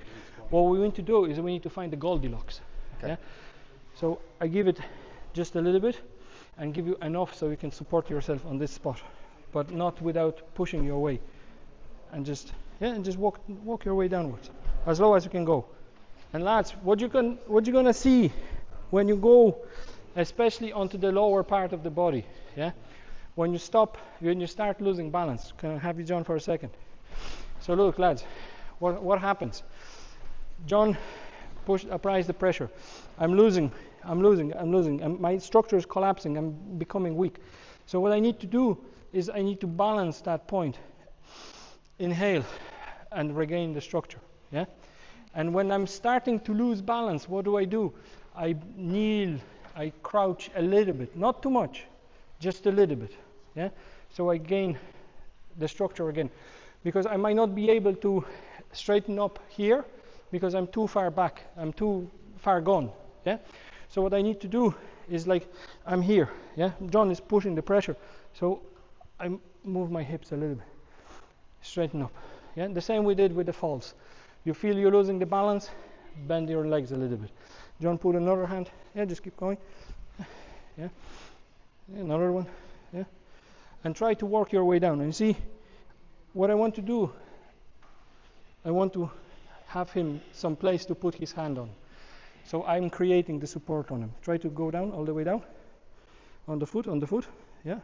What we need to do is we need to find the Goldilocks, yeah. So I give it just a little bit and give you enough so you can support yourself on this spot, but not without pushing your way, and just walk your way downwards as low as you can go. And lads, what you're gonna see when you go, especially onto the lower part of the body, yeah, when you start losing balance. Can I have you, John, for a second? So look, lads, what happens? John applies the pressure. I'm losing, and my structure is collapsing. I'm becoming weak. So what I need to do is I need to balance that point. Inhale and regain the structure, yeah? And when I'm starting to lose balance, what do? I kneel, I crouch a little bit, not too much, just a little bit, yeah? So I gain the structure again, because I might not be able to straighten up here because I'm too far back, I'm too far gone, yeah? So what I need to do is, like, I'm here, yeah? John is pushing the pressure, so I move my hips a little bit, straighten up, yeah? The same we did with the falls. You feel you're losing the balance, bend your legs a little bit. John, put another hand, yeah, just keep going, yeah, another one, yeah, and try to work your way down. And see, what I want to do, I want to have him some place to put his hand on. So I'm creating the support on him. Try to go down, all the way down, on the foot, yeah,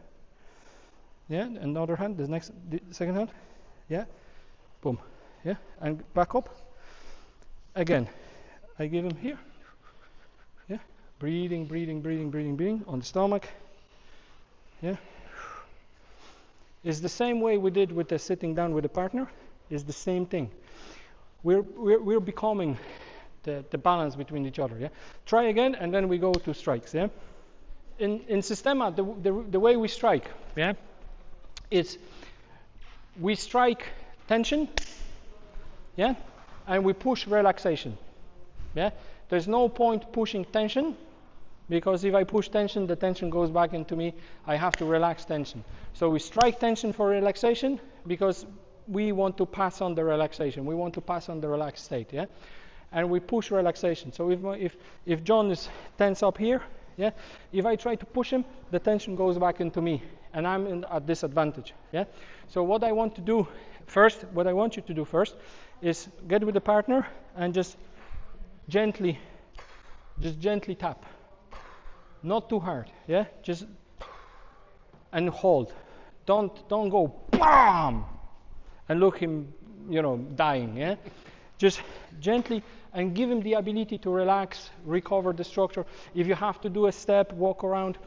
yeah, another hand, the second hand, yeah, boom, yeah, and back up, again, I give him here, yeah, breathing on the stomach, yeah. It's the same way we did with the sitting down with a partner, it's the same thing. We're becoming the balance between each other, yeah. Try again, and then we go to strikes, yeah. In Systema, the way we strike, yeah, it's we strike tension, yeah, and we push relaxation, yeah. There's no point pushing tension, because if I push tension, the tension goes back into me. I have to relax tension. So we strike tension for relaxation because we want to pass on the relaxation. We want to pass on the relaxed state, yeah. And we push relaxation. So if John is tense up here, yeah, if I try to push him, the tension goes back into me, and I'm at disadvantage, yeah. So what I want you to do first, is get with the partner and just gently tap, not too hard, yeah. Just and hold. Don't go BAM and look him, dying, yeah. Just gently, and give him the ability to relax, recover the structure. If you have to do a step, walk around,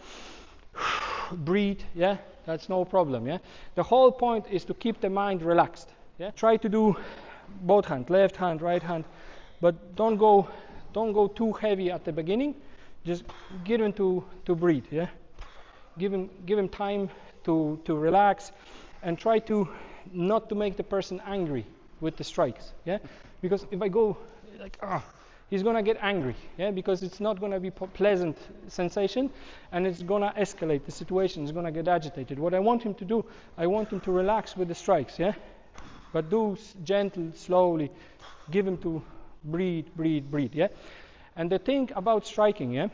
breathe, yeah, that's no problem, yeah. The whole point is to keep the mind relaxed, yeah. Try to do both hands, left hand, right hand, but don't go too heavy at the beginning. Just give him to breathe, yeah. Give him time to relax, and try to not to make the person angry with the strikes, yeah. Because if I go like he's gonna get angry, yeah, because it's not gonna be pleasant sensation, and it's gonna escalate the situation. It's gonna get agitated. What I want him to do, I want him to relax with the strikes, yeah, but do gentle, slowly. Give him to breathe, yeah. And the thing about striking, yeah,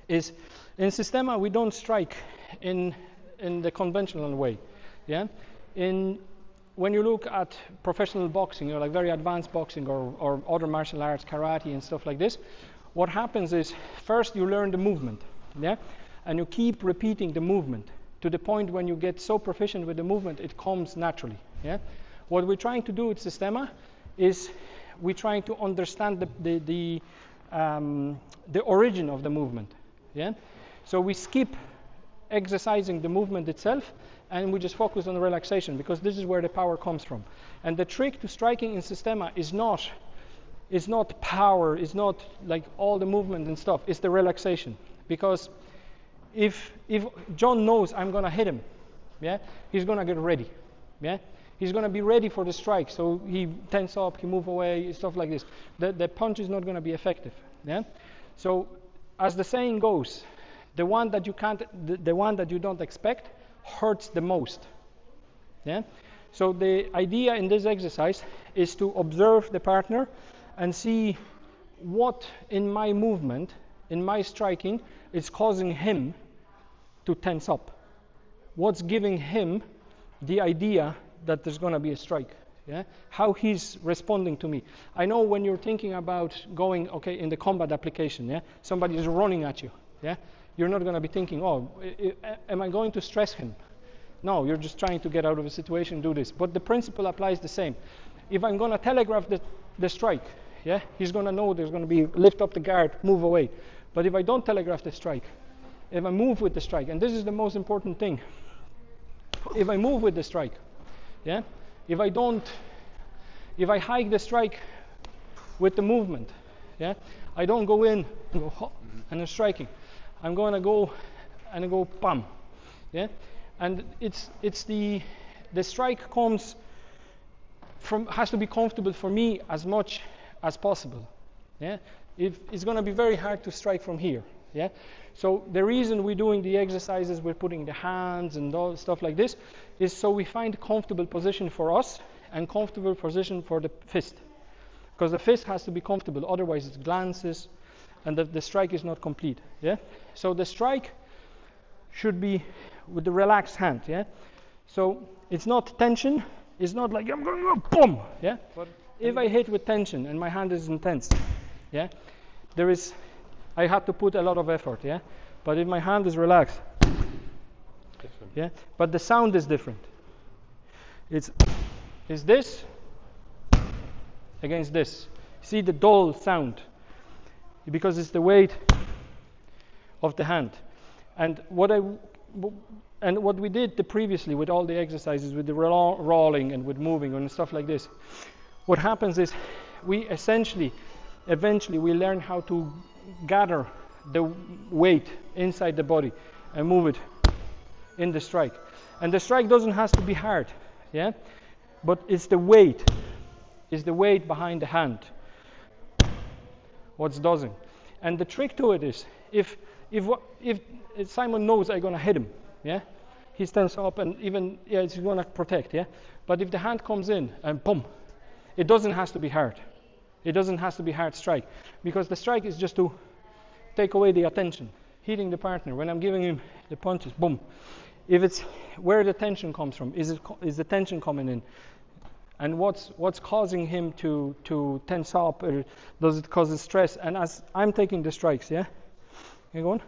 is in Systema we don't strike in the conventional way, yeah. When you look at professional boxing, like very advanced boxing or other martial arts, karate and stuff like this, what happens is first you learn the movement, yeah, and you keep repeating the movement to the point when you get so proficient with the movement it comes naturally, yeah. What we're trying to do with Systema is we're trying to understand the origin of the movement, yeah. So we skip exercising the movement itself, and we just focus on the relaxation, because this is where the power comes from. And the trick to striking in Systema is not power, is not like all the movement and stuff, it's the relaxation. Because if John knows I'm gonna hit him, yeah, he's gonna get ready, yeah. He's going to be ready for the strike, so he tense up, he move away, stuff like this. The punch is not going to be effective. Yeah. So, as the saying goes, the one that you don't expect hurts the most. Yeah. So the idea in this exercise is to observe the partner and see what in my movement, in my striking, is causing him to tense up. What's giving him the idea that there's going to be a strike? Yeah? How he's responding to me. I know when you're thinking about going, okay, in the combat application, yeah, somebody is running at you. Yeah, you're not going to be thinking, oh, am I going to stress him? No, you're just trying to get out of a situation, do this. But the principle applies the same. If I'm going to telegraph the strike, yeah, he's going to know there's going to be lift up the guard, move away. But if I don't telegraph the strike, if I move with the strike, and this is the most important thing, if I move with the strike, yeah, if I hike the strike with the movement, yeah, I don't go in and go hop and I'm striking. I'm going to go and I go bam, yeah, and it's the strike has to be comfortable for me as much as possible, yeah. If it's going to be very hard to strike from here, yeah. So the reason we're doing the exercises, we're putting the hands and all stuff like this, is so we find a comfortable position for us and comfortable position for the fist. Because the fist has to be comfortable, otherwise it glances and the strike is not complete. Yeah. So the strike should be with the relaxed hand. Yeah. So it's not tension. It's not like I'm going to go boom. Yeah. But if I hit with tension and my hand is intense, yeah, I have to put a lot of effort. Yeah. But if my hand is relaxed, yeah. But the sound is different. It's this against this. See the dull sound, because it's the weight of the hand. And what we did previously with all the exercises, with the rolling and with moving and stuff like this, what happens is eventually we learn how to gather the weight inside the body and move it in the strike. And the strike doesn't have to be hard, yeah, but it's the weight behind the hand what's doing. And the trick to it is, if Simon knows I'm going to hit him, yeah, he stands up and even, yeah, he's going to protect, yeah. But if the hand comes in and boom, it doesn't have to be hard. It doesn't have to be hard strike, because the strike is just to take away the attention, hitting the partner. When I'm giving him the punches, boom. If it's where the tension comes from, is the tension coming in? And what's causing him to tense up, or does it cause stress? And as I'm taking the strikes, yeah, you go on,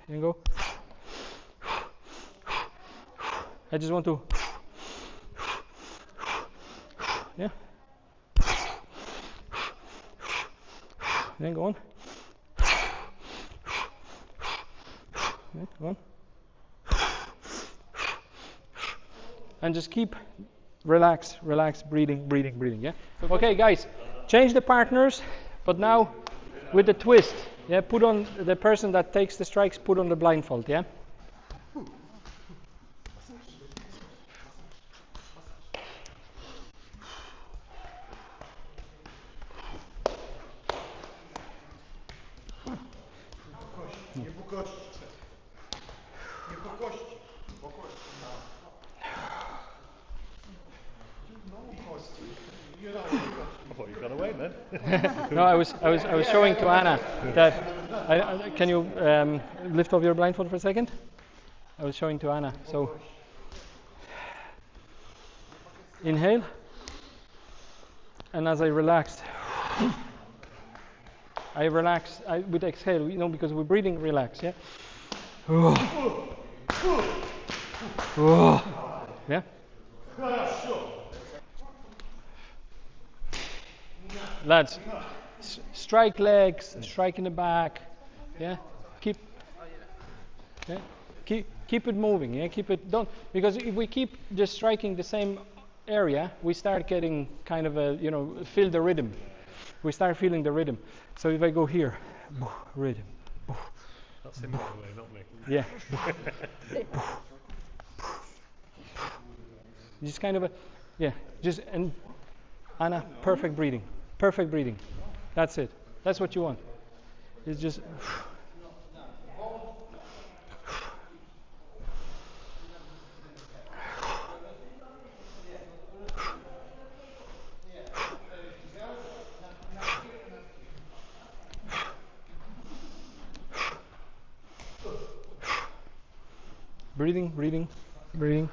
you go. I just want to, yeah. Then go on. Yeah, go on. And just keep relax, breathing, yeah? Okay, guys, change the partners, but now with the twist, yeah? Put on the person that takes the strikes, put on the blindfold, yeah? No, I was showing to Anna that can you lift up your blindfold for a second? I was showing to Anna. So inhale, and as I relaxed, with exhale, you know, because we're breathing, relax, yeah. Yeah. Lads, strike legs, strike in the back, yeah. Keep it moving, yeah. Keep it, don't, because if we keep just striking the same area, we start getting kind of a, you know, feel the rhythm. We start feeling the rhythm. So if I go here, rhythm. That's him, by the way, not me. Yeah. Just kind of Yeah, just and Anna, perfect breathing. Perfect breathing. That's it. That's what you want. It's just breathing, breathing, breathing.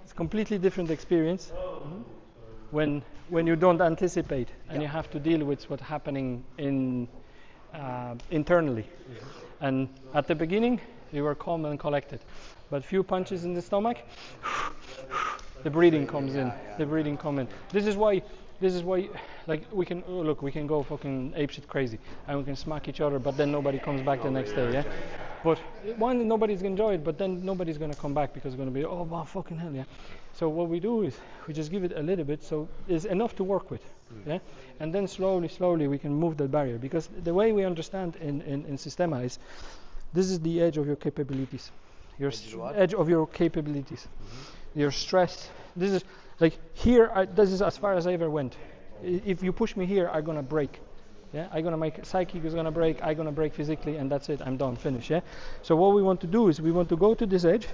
It's a completely different experience when you don't anticipate and you have to deal with what's happening internally. And at the beginning, you were calm and collected, but few punches in the stomach, the breathing comes in. The breathing comes in. This is why, like we can go fucking apeshit crazy and we can smack each other, but then nobody comes back the next day. Yeah. But one, nobody's gonna enjoy it, but then nobody's gonna come back because it's gonna be, oh wow, fucking hell, yeah. So what we do is we just give it a little bit, so it's enough to work with, yeah. And then slowly we can move that barrier, because the way we understand in Systema is, this is the edge of your capabilities, edge of your capabilities, your stress. This is like here. This is as far as I ever went. If you push me here, I'm gonna break. Yeah, I'm gonna make psychic is gonna break. I'm gonna break physically, and that's it. I'm done, finish. Yeah. So what we want to do is we want to go to this edge,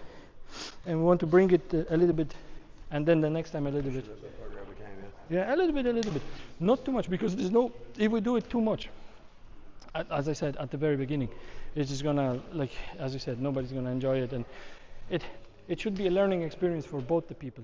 and we want to bring it a little bit, and then the next time a little bit. Yeah, a little bit, not too much, because there's no. If we do it too much, as I said at the very beginning, it's just gonna, like as you said, nobody's gonna enjoy it, and it should be a learning experience for both the people.